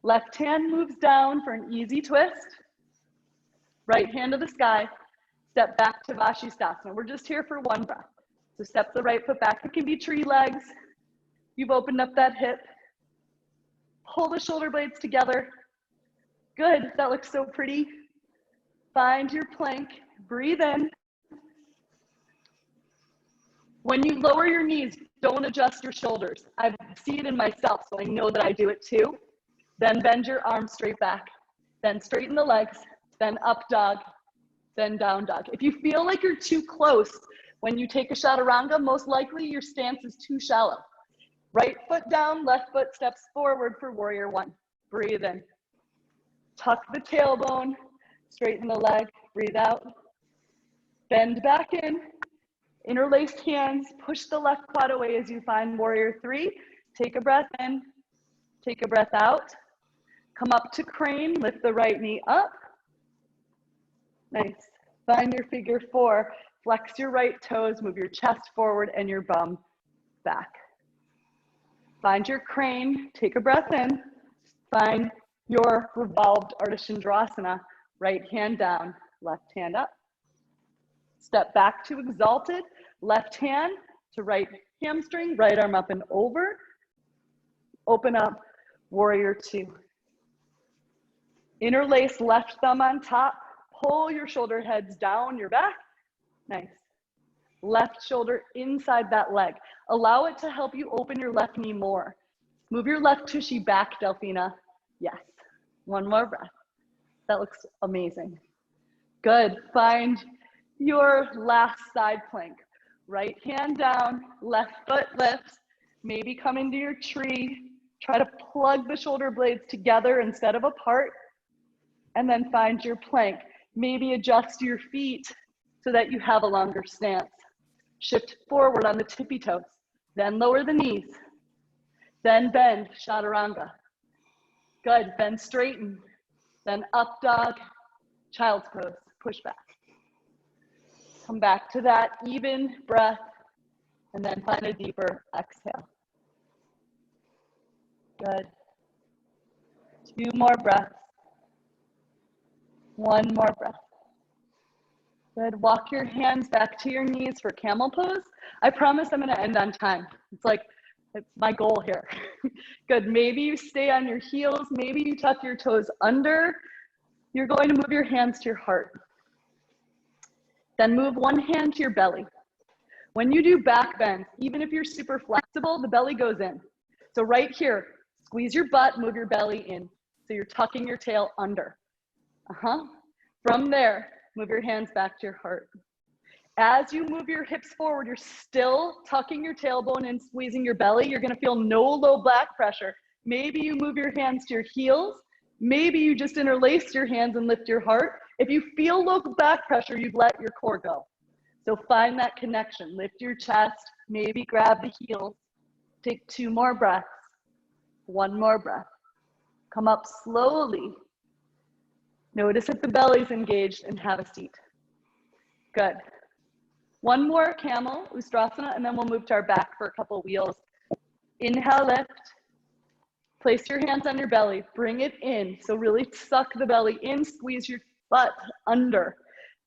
Left hand moves down for an easy twist. Right hand to the sky. Step back to Vashisthasana. We're just here for one breath. So step the right foot back. It can be tree legs. You've opened up that hip. Pull the shoulder blades together. Good, that looks so pretty. Find your plank, breathe in. When you lower your knees, don't adjust your shoulders. I see it in myself, so I know that I do it too. Then bend your arms straight back. Then straighten the legs, then up dog, then down dog. If you feel like you're too close when you take a chaturanga, most likely your stance is too shallow. Right foot down, left foot steps forward for warrior one. Breathe in. Tuck the tailbone, straighten the leg, breathe out. Bend back in, interlaced hands, push the left quad away as you find warrior three. Take a breath in, take a breath out. Come up to crane, lift the right knee up. Nice. Find your figure four, flex your right toes, move your chest forward and your bum back. Find your crane, take a breath in. Find your revolved Ardha Chandrasana, right hand down, left hand up. Step back to exalted, left hand to right hamstring, right arm up and over. Open up, warrior two. Interlace left thumb on top, pull your shoulder heads down your back. Nice. Left shoulder inside that leg. Allow it to help you open your left knee more. Move your left tushy back, Delphina. Yes. One more breath. That looks amazing. Good. Find your last side plank. Right hand down, left foot lifts. Maybe come into your tree. Try to plug the shoulder blades together instead of apart. And then find your plank. Maybe adjust your feet so that you have a longer stance. Shift forward on the tippy toes. Then lower the knees. Then bend, chaturanga. Good, then straighten. Then up dog, child's pose, push back. Come back to that even breath, and then find a deeper exhale. Good. 2 more breaths. 1 more breath. Good, walk your hands back to your knees for camel pose. I promise I'm gonna end on time. It's my goal here. Good, maybe you stay on your heels, maybe you tuck your toes under. You're going to move your hands to your heart. Then move one hand to your belly. When you do back bends, even if you're super flexible, the belly goes in. So right here, squeeze your butt, move your belly in. So you're tucking your tail under. From there, move your hands back to your heart. As you move your hips forward, you're still tucking your tailbone and squeezing your belly. You're gonna feel no low back pressure. Maybe you move your hands to your heels. Maybe you just interlace your hands and lift your heart. If you feel low back pressure, you've let your core go. So find that connection. Lift your chest, maybe grab the heels. Take 2 more breaths. 1 more breath. Come up slowly. Notice if the belly's engaged and have a seat. Good. 1 more camel, Ustrasana, and then we'll move to our back for a couple wheels. Inhale, lift. Place your hands on your belly, bring it in. So really suck the belly in, squeeze your butt under.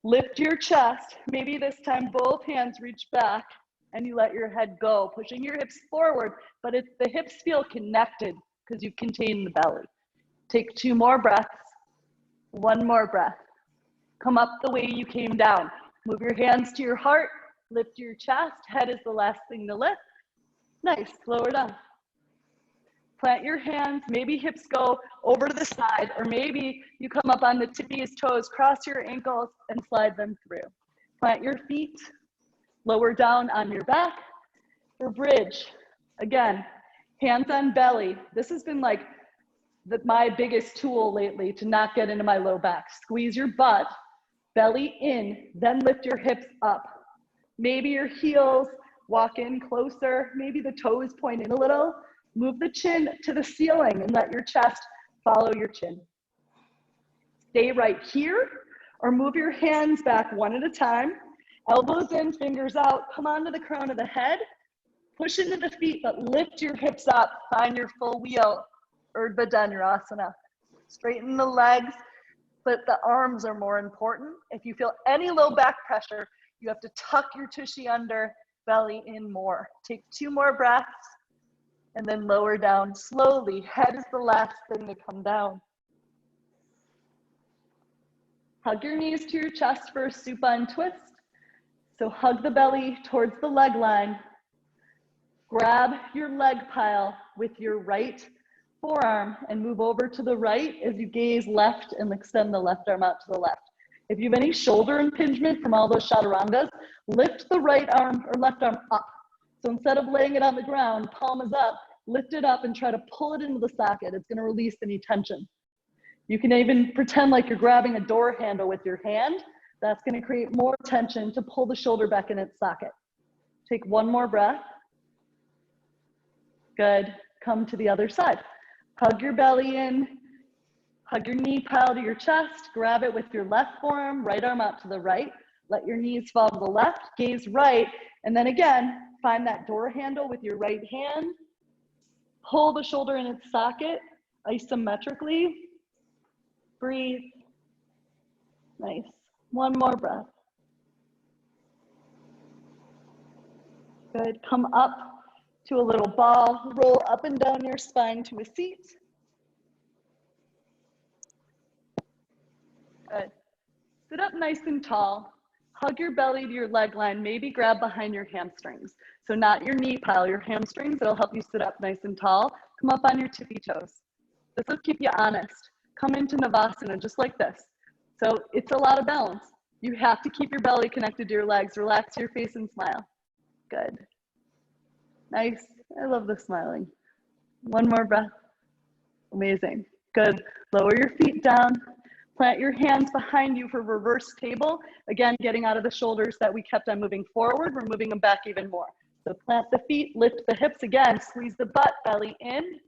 Lift your chest, maybe this time both hands reach back and you let your head go, pushing your hips forward, but the hips feel connected because you contain the belly. Take 2 more breaths, 1 more breath. Come up the way you came down. Move your hands to your heart, lift your chest, head is the last thing to lift. Nice, lower down. Plant your hands, maybe hips go over to the side, or maybe you come up on the tippiest toes, cross your ankles and slide them through. Plant your feet, lower down on your back, or bridge. Again, hands on belly. This has been like my biggest tool lately to not get into my low back. Squeeze your butt, belly in, then lift your hips up. Maybe your heels walk in closer, maybe the toes point in a little. Move the chin to the ceiling and let your chest follow your chin. Stay right here or move your hands back one at a time. Elbows in, fingers out. Come onto the crown of the head. Push into the feet, but lift your hips up. Find your full wheel, Urdhva Dhanurasana. Straighten the legs, but the arms are more important. If you feel any low back pressure, you have to tuck your tushy under, belly in more. Take 2 more breaths. And then lower down slowly. Head is the last thing to come down. Hug your knees to your chest for a supine twist. So hug the belly towards the leg line. Grab your leg pile with your right forearm and move over to the right as you gaze left and extend the left arm out to the left. If you have any shoulder impingement from all those chaturangas, lift the right arm or left arm up. So instead of laying it on the ground, palm is up, lift it up and try to pull it into the socket. It's gonna release any tension. You can even pretend like you're grabbing a door handle with your hand. That's gonna create more tension to pull the shoulder back in its socket. Take one more breath. Good, come to the other side. Hug your belly in, hug your knee pile to your chest, grab it with your left forearm, right arm out to the right. Let your knees fall to the left, gaze right, and then again, find that door handle with your right hand. Pull the shoulder in its socket isometrically. Breathe. Nice. One more breath. Good. Come up to a little ball. Roll up and down your spine to a seat. Good. Sit up nice and tall. Hug your belly to your leg line. Maybe grab behind your hamstrings. So not your knee pile, your hamstrings. It'll help you sit up nice and tall. Come up on your tippy toes. This will keep you honest. Come into Navasana just like this. So it's a lot of balance. You have to keep your belly connected to your legs. Relax your face and smile. Good. Nice. I love the smiling. One more breath. Amazing. Good. Lower your feet down. Plant your hands behind you for reverse table. Again, getting out of the shoulders that we kept on moving forward. We're moving them back even more. So plant the feet, lift the hips again, squeeze the butt, belly in.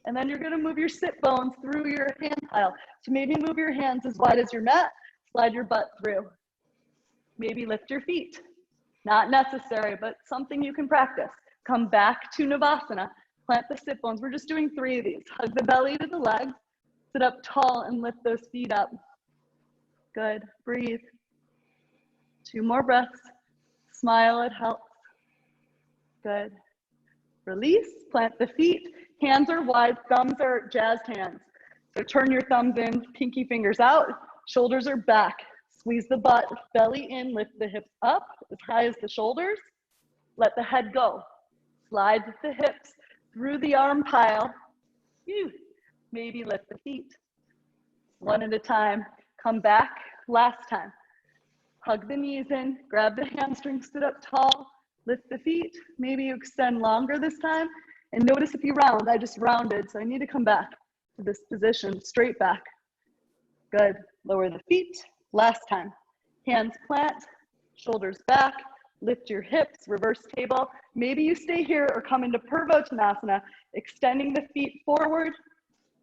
And then you're gonna move your sit bones through your hand pile. So maybe move your hands as wide as your mat, slide your butt through. Maybe lift your feet. Not necessary, but something you can practice. Come back to Navasana, plant the sit bones. We're just doing 3 of these. Hug the belly to the legs, sit up tall and lift those feet up. Good, breathe. 2 more breaths. Smile, it helps. Good. Release, plant the feet. Hands are wide, thumbs are jazzed hands. So turn your thumbs in, pinky fingers out, shoulders are back. Squeeze the butt, belly in, lift the hips up as high as the shoulders. Let the head go. Slide the hips through the arm pile. Maybe lift the feet. One at a time. Come back, last time. Hug the knees in, grab the hamstrings, sit up tall, lift the feet. Maybe you extend longer this time. And notice if you round, I just rounded, so I need to come back to this position, straight back. Good, lower the feet, last time. Hands plant, shoulders back, lift your hips, reverse table. Maybe you stay here or come into Purvottanasana, extending the feet forward,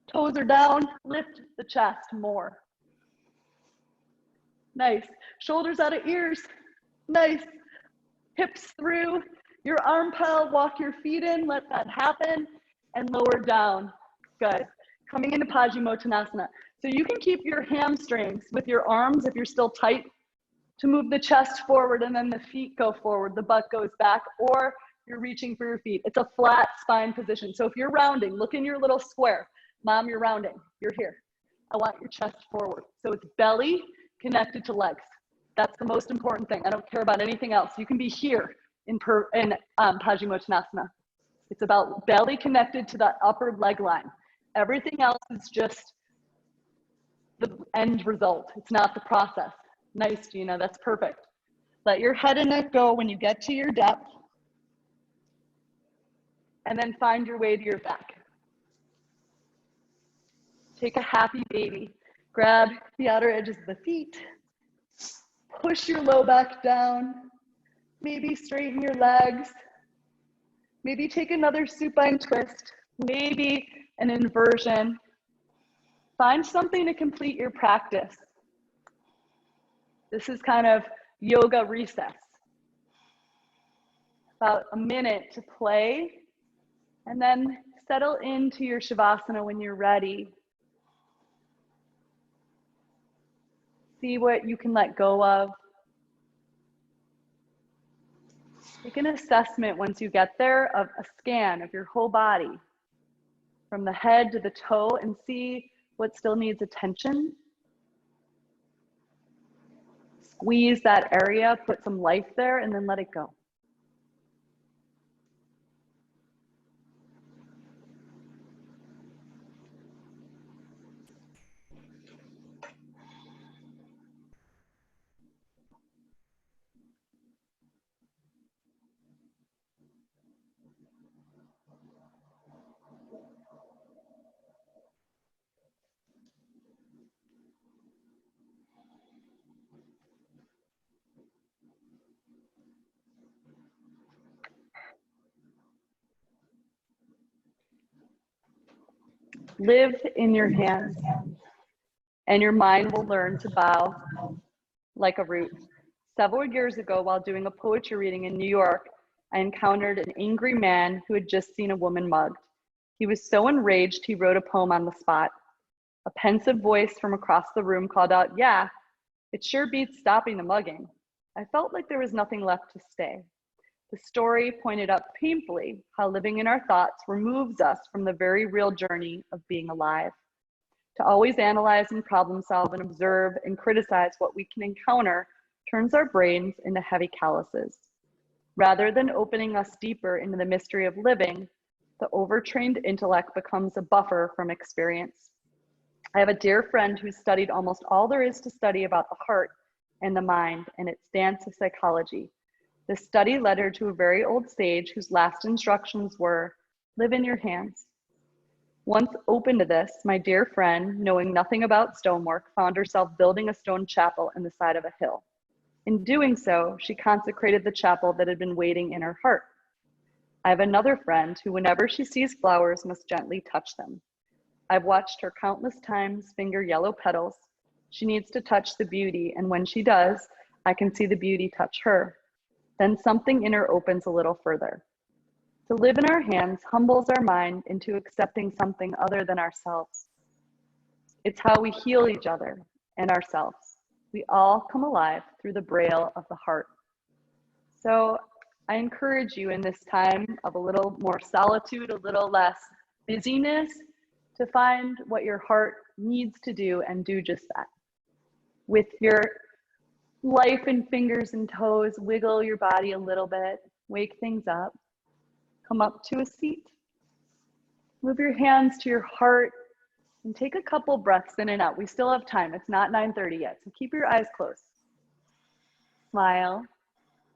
toes are down, lift the chest more. Nice, shoulders out of ears, nice. Hips through, your arm pile, walk your feet in, let that happen, and lower down. Good. Coming into Paschimottanasana. So you can keep your hamstrings with your arms if you're still tight to move the chest forward and then the feet go forward, the butt goes back, or you're reaching for your feet. It's a flat spine position. So if you're rounding, look in your little square. Mom, you're rounding, you're here. I want your chest forward. So it's belly connected to legs. That's the most important thing. I don't care about anything else. You can be here in Paschimottanasana. It's about belly connected to the upper leg line. Everything else is just the end result. It's not the process. Nice, Gina, that's perfect. Let your head and neck go when you get to your depth. And then find your way to your back. Take a happy baby. Grab the outer edges of the feet. Push your low back down. Maybe straighten your legs. Maybe take another supine twist. Maybe an inversion. Find something to complete your practice. This is kind of yoga recess. About a minute to play, and then settle into your Shavasana when you're ready. See what you can let go of. Take an assessment once you get there of a scan of your whole body from the head to the toe and see what still needs attention. Squeeze that area, put some life there, and then let it go. Live in your hands, and your mind will learn to bow like a root. Several years ago, while doing a poetry reading in New York, I encountered an angry man who had just seen a woman mugged. He was so enraged, he wrote a poem on the spot. A pensive voice from across the room called out, "Yeah, it sure beats stopping the mugging." I felt like there was nothing left to say. The story pointed out painfully how living in our thoughts removes us from the very real journey of being alive. To always analyze and problem solve and observe and criticize what we can encounter turns our brains into heavy calluses. Rather than opening us deeper into the mystery of living, the overtrained intellect becomes a buffer from experience. I have a dear friend who studied almost all there is to study about the heart and the mind and its dance of psychology. This study led her to a very old sage whose last instructions were, "Live in your hands." Once open to this, my dear friend, knowing nothing about stonework, found herself building a stone chapel in the side of a hill. In doing so, she consecrated the chapel that had been waiting in her heart. I have another friend who, whenever she sees flowers, must gently touch them. I've watched her countless times finger yellow petals. She needs to touch the beauty, and when she does, I can see the beauty touch her. Then something in her opens a little further. To live in our hands humbles our mind into accepting something other than ourselves. It's how we heal each other and ourselves. We all come alive through the braille of the heart. So I encourage you in this time of a little more solitude, a little less busyness, to find what your heart needs to do and do just that. With your life and fingers and toes, wiggle your body a little bit, wake things up. Come up to a seat. Move your hands to your heart and take a couple breaths in and out. We still have time. It's not 9:30 yet, so keep your eyes closed. Smile.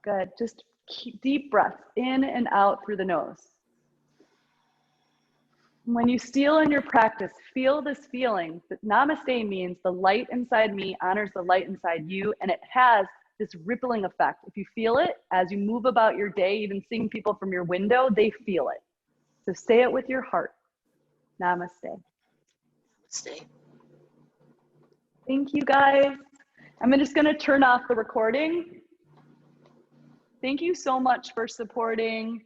Good. Just keep deep breaths in and out through the nose. When you steal in your practice, feel this feeling that namaste means the light inside me honors the light inside you, and it has this rippling effect. If you feel it as you move about your day, even seeing people from your window, they feel it. So say it with your heart. Namaste. Namaste. Thank you, guys. I'm just going to turn off the recording. Thank you so much for supporting